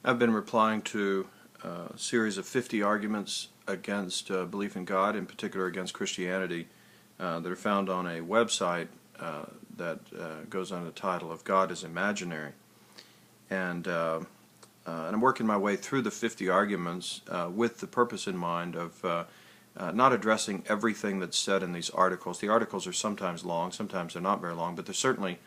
I've been replying to a series of 50 arguments against belief in God, in particular against Christianity, that are found on a website that goes under the title of God is Imaginary. And I'm working my way through the 50 arguments with the purpose in mind of not addressing everything that's said in these articles. The articles are sometimes long, sometimes they're not very long, but they're certainly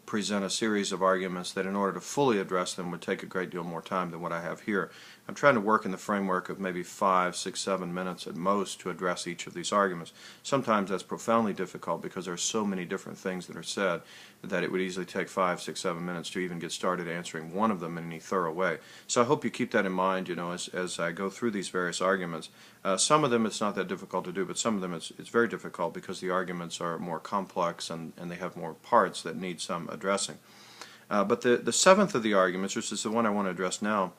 present a series of arguments that in order to fully address them would take a great deal more time than what I have here. I'm trying to work in the framework of maybe 5, 6, 7 minutes at most to address each of these arguments. Sometimes that's profoundly difficult because there are so many different things that are said that it would easily take 5, 6, 7 minutes to even get started answering one of them in any thorough way. So I hope you keep that in mind, as I go through these various arguments. Some of them it's not that difficult to do, but some of them it's very difficult because the arguments are more complex and they have more parts that need some addressing. But the seventh of the arguments, which is the one I want to address now,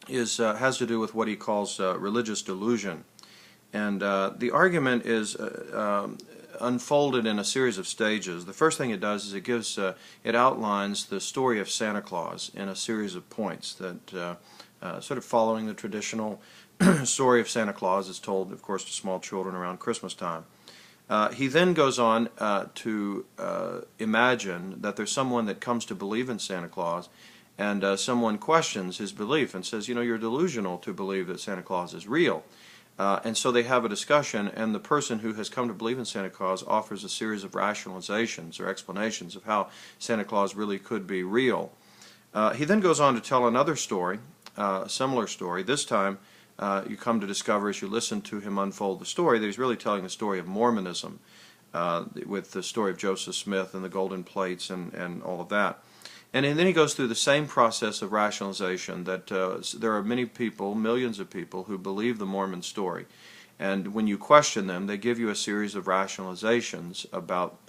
has to do with what he calls religious delusion. And the argument is unfolded in a series of stages. The first thing it does is it outlines the story of Santa Claus in a series of points that sort of following the traditional story of Santa Claus is told, of course, to small children around Christmas time. He then goes on to imagine that there's someone that comes to believe in Santa Claus, and someone questions his belief and says, you're delusional to believe that Santa Claus is real. And so they have a discussion, and the person who has come to believe in Santa Claus offers a series of rationalizations or explanations of how Santa Claus really could be real. He then goes on to tell another story, a similar story. This time you come to discover as you listen to him unfold the story that he's really telling the story of Mormonism, with the story of Joseph Smith and the golden plates and all of that. And then he goes through the same process of rationalization that there are many people, millions of people, who believe the Mormon story. And when you question them, they give you a series of rationalizations about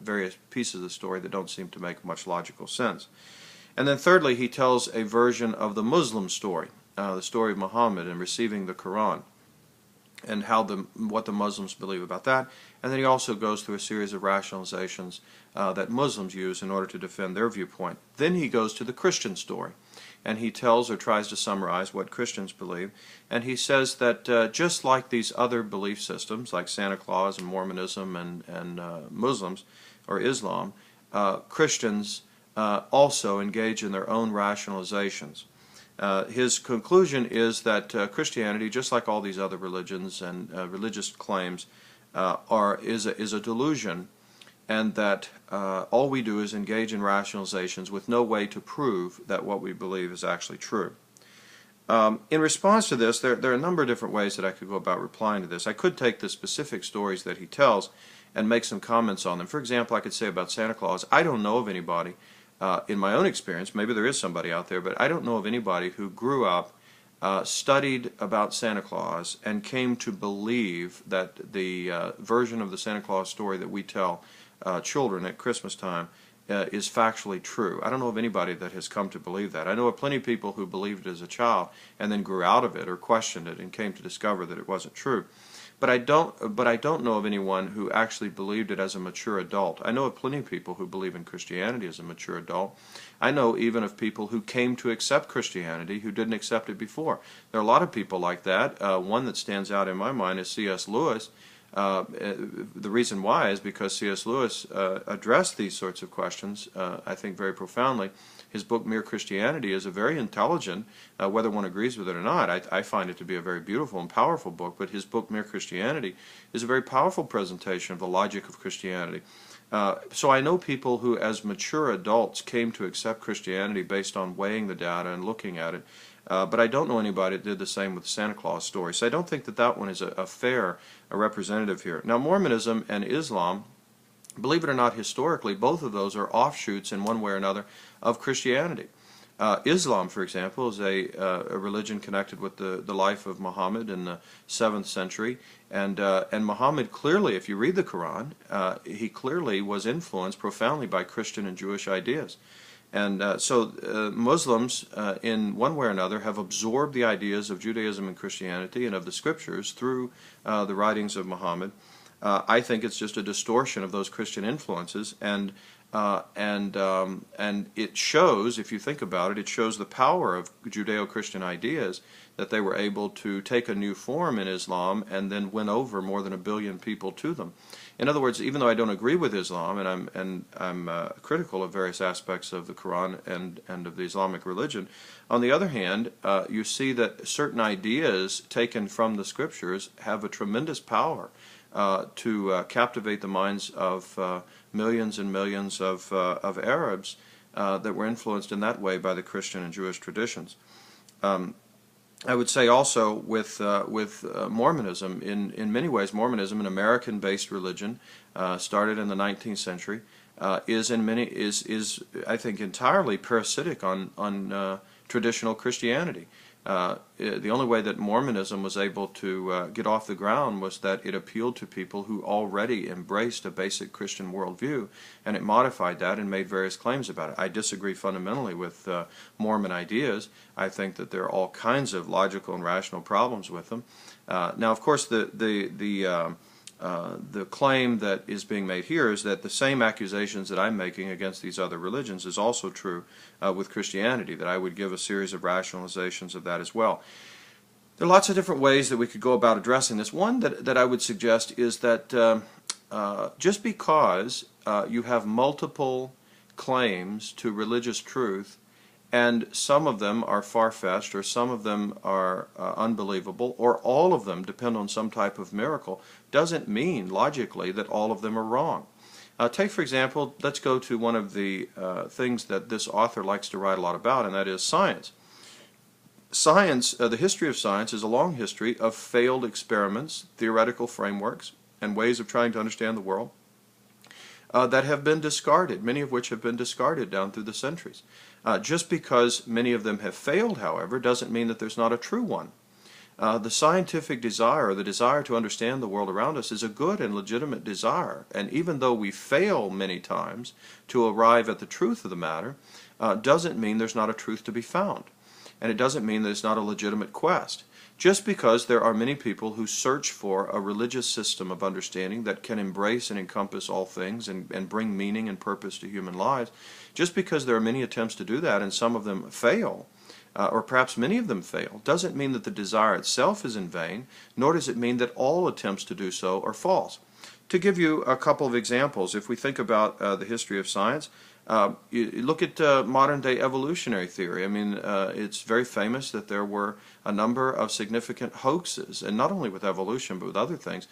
various pieces of the story that don't seem to make much logical sense. And then thirdly, he tells a version of the Muslim story, the story of Muhammad and receiving the Quran, and what the Muslims believe about that. And then he also goes through a series of rationalizations that Muslims use in order to defend their viewpoint. Then he goes to the Christian story, and he tells or tries to summarize what Christians believe. And he says that just like these other belief systems, like Santa Claus and Mormonism and Muslims or Islam, Christians also engage in their own rationalizations. His conclusion is that Christianity, just like all these other religions and religious claims, is a delusion, and that all we do is engage in rationalizations with no way to prove that what we believe is actually true. In response to this, there are a number of different ways that I could go about replying to this. I could take the specific stories that he tells and make some comments on them. For example, I could say about Santa Claus, I don't know of anybody in my own experience, maybe there is somebody out there, but I don't know of anybody who grew up, studied about Santa Claus, and came to believe that the version of the Santa Claus story that we tell children at Christmas time is factually true. I don't know of anybody that has come to believe that. I know of plenty of people who believed it as a child and then grew out of it or questioned it and came to discover that it wasn't true. But I don't know of anyone who actually believed it as a mature adult. I know of plenty of people who believe in Christianity as a mature adult. I know even of people who came to accept Christianity who didn't accept it before. There are a lot of people like that. One that stands out in my mind is C.S. Lewis. The reason why is because C.S. Lewis addressed these sorts of questions, I think, very profoundly. His book, Mere Christianity, is a very intelligent, whether one agrees with it or not. I find it to be a very beautiful and powerful book, but his book, Mere Christianity, is a very powerful presentation of the logic of Christianity. So I know people who, as mature adults, came to accept Christianity based on weighing the data and looking at it. But I don't know anybody that did the same with the Santa Claus story. So I don't think that one is a fair representative here. Now, Mormonism and Islam, believe it or not, historically, both of those are offshoots in one way or another of Christianity. Islam, for example, is a religion connected with the life of Muhammad in the 7th century. And Muhammad clearly, if you read the Quran, he clearly was influenced profoundly by Christian and Jewish ideas. And so Muslims, in one way or another, have absorbed the ideas of Judaism and Christianity and of the Scriptures through the writings of Muhammad. I think it's just a distortion of those Christian influences, and And it shows, if you think about it, it shows the power of Judeo-Christian ideas, that they were able to take a new form in Islam and then win over more than 1 billion people to them. In other words, even though I don't agree with Islam, and I'm critical of various aspects of the Quran and of the Islamic religion, on the other hand, you see that certain ideas taken from the scriptures have a tremendous power to captivate the minds of millions and millions of Arabs that were influenced in that way by the Christian and Jewish traditions. I would say also with Mormonism, in many ways, Mormonism, an American-based religion, started in the 19th century, is I think entirely parasitic on traditional Christianity. The only way that Mormonism was able to get off the ground was that it appealed to people who already embraced a basic Christian worldview, and it modified that and made various claims about it. I disagree fundamentally with Mormon ideas. I think that there are all kinds of logical and rational problems with them. Now, of course, the claim that is being made here is that the same accusations that I'm making against these other religions is also true with Christianity, that I would give a series of rationalizations of that as well. There are lots of different ways that we could go about addressing this. One that I would suggest is that just because you have multiple claims to religious truth, and some of them are far-fetched, or some of them are unbelievable, or all of them depend on some type of miracle, doesn't mean logically that all of them are wrong. Take, for example, let's go to one of the things that this author likes to write a lot about, and that is science. Science, the history of science, is a long history of failed experiments, theoretical frameworks, and ways of trying to understand the world that have been discarded, many of which have been discarded down through the centuries. Just because many of them have failed, however, doesn't mean that there's not a true one. The scientific desire, the desire to understand the world around us, is a good and legitimate desire. And even though we fail many times to arrive at the truth of the matter, doesn't mean there's not a truth to be found. And it doesn't mean that it's not a legitimate quest. Just because there are many people who search for a religious system of understanding that can embrace and encompass all things and bring meaning and purpose to human lives, just because there are many attempts to do that and some of them fail, or perhaps many of them fail, doesn't mean that the desire itself is in vain, nor does it mean that all attempts to do so are false. To give you a couple of examples, if we think about the history of science, you look at modern-day evolutionary theory. I mean, it's very famous that there were a number of significant hoaxes, and not only with evolution, but with other things.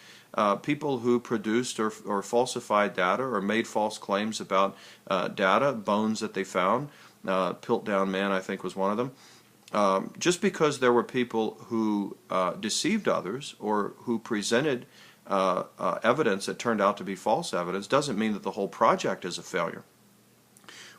People who produced or falsified data or made false claims about data, bones that they found. Piltdown Man, I think, was one of them. Just because there were people who deceived others or who presented evidence that turned out to be false evidence doesn't mean that the whole project is a failure.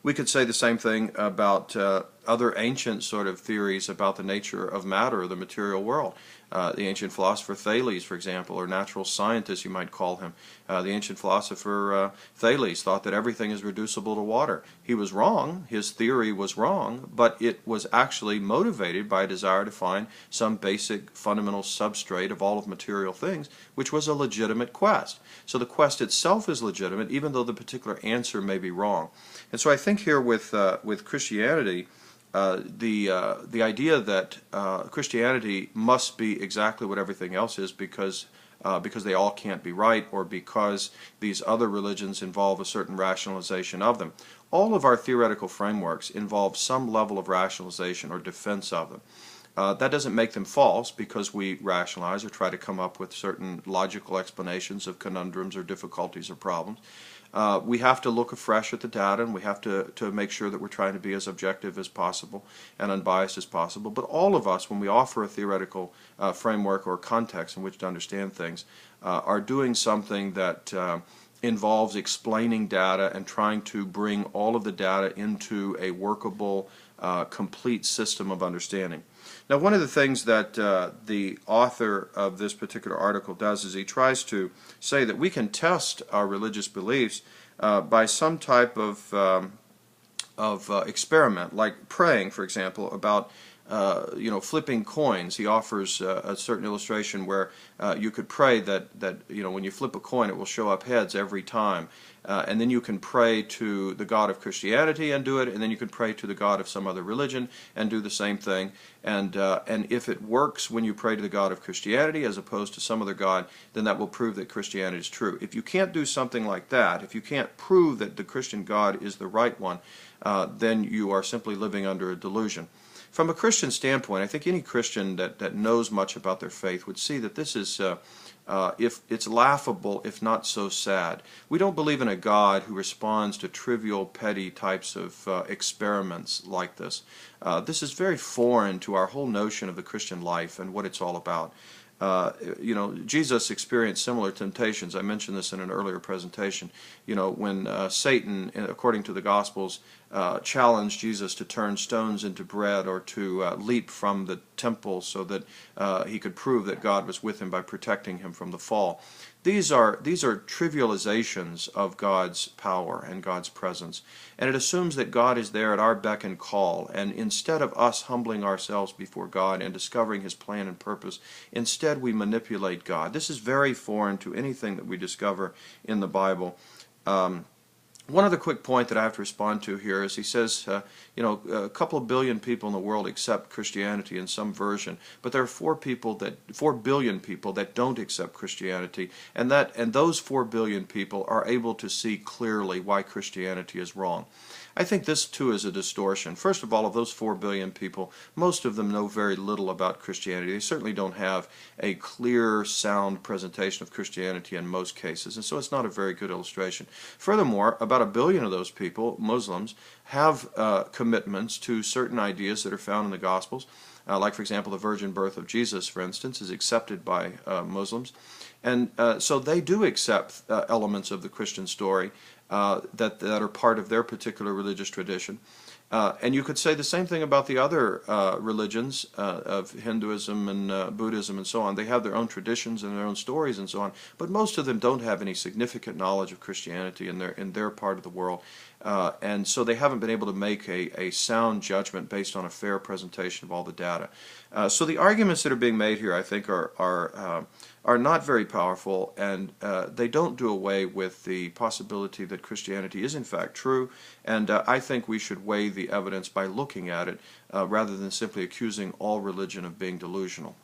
We could say the same thing about other ancient sort of theories about the nature of matter or the material world. The ancient philosopher Thales, for example, or natural scientist you might call him. The ancient philosopher Thales thought that everything is reducible to water. He was wrong, his theory was wrong, but it was actually motivated by a desire to find some basic fundamental substrate of all of material things, which was a legitimate quest. So the quest itself is legitimate, even though the particular answer may be wrong. And so I think here with Christianity, the idea that Christianity must be exactly what everything else is because they all can't be right, or because these other religions involve a certain rationalization of them. All of our theoretical frameworks involve some level of rationalization or defense of them. That doesn't make them false because we rationalize or try to come up with certain logical explanations of conundrums or difficulties or problems. We have to look afresh at the data, and we have to make sure that we're trying to be as objective as possible and unbiased as possible. But all of us, when we offer a theoretical framework or context in which to understand things, are doing something that involves explaining data and trying to bring all of the data into a workable, complete system of understanding. Now, one of the things that the author of this particular article does is he tries to say that we can test our religious beliefs by some type of experiment, like praying, for example, about flipping coins. He offers a certain illustration where you could pray that when you flip a coin, it will show up heads every time. And then you can pray to the God of Christianity and do it, and then you can pray to the God of some other religion and do the same thing. And if it works when you pray to the God of Christianity as opposed to some other God, then that will prove that Christianity is true. If you can't do something like that, if you can't prove that the Christian God is the right one, then you are simply living under a delusion. From a Christian standpoint, I think any Christian that knows much about their faith would see that this is, if it's laughable, if not so sad. We don't believe in a God who responds to trivial, petty types of experiments like this. This is very foreign to our whole notion of the Christian life and what it's all about. Jesus experienced similar temptations. I mentioned this in an earlier presentation. When Satan, according to the Gospels, challenged Jesus to turn stones into bread or to leap from the temple so that he could prove that God was with him by protecting him from the fall. These are trivializations of God's power and God's presence, and it assumes that God is there at our beck and call, and instead of us humbling ourselves before God and discovering His plan and purpose, instead we manipulate God. This is very foreign to anything that we discover in the Bible. One other quick point that I have to respond to here is he says, a couple of billion people in the world accept Christianity in some version, but there are 4 billion people that don't accept Christianity, and those 4 billion people are able to see clearly why Christianity is wrong. I think this too is a distortion. First of all, of those 4 billion people, most of them know very little about Christianity. They certainly don't have a clear, sound presentation of Christianity in most cases, and so it's not a very good illustration. Furthermore, about 1 billion of those people, Muslims, have commitments to certain ideas that are found in the Gospels. Like, for example, the virgin birth of Jesus, for instance, is accepted by Muslims. And so they do accept elements of the Christian story that are part of their particular religious tradition. And you could say the same thing about the other religions of Hinduism and Buddhism and so on. They have their own traditions and their own stories and so on, but most of them don't have any significant knowledge of Christianity in their part of the world. And so they haven't been able to make a sound judgment based on a fair presentation of all the data. So the arguments that are being made here, I think, are not very powerful, and they don't do away with the possibility that Christianity is in fact true, and I think we should weigh the evidence by looking at it rather than simply accusing all religion of being delusional.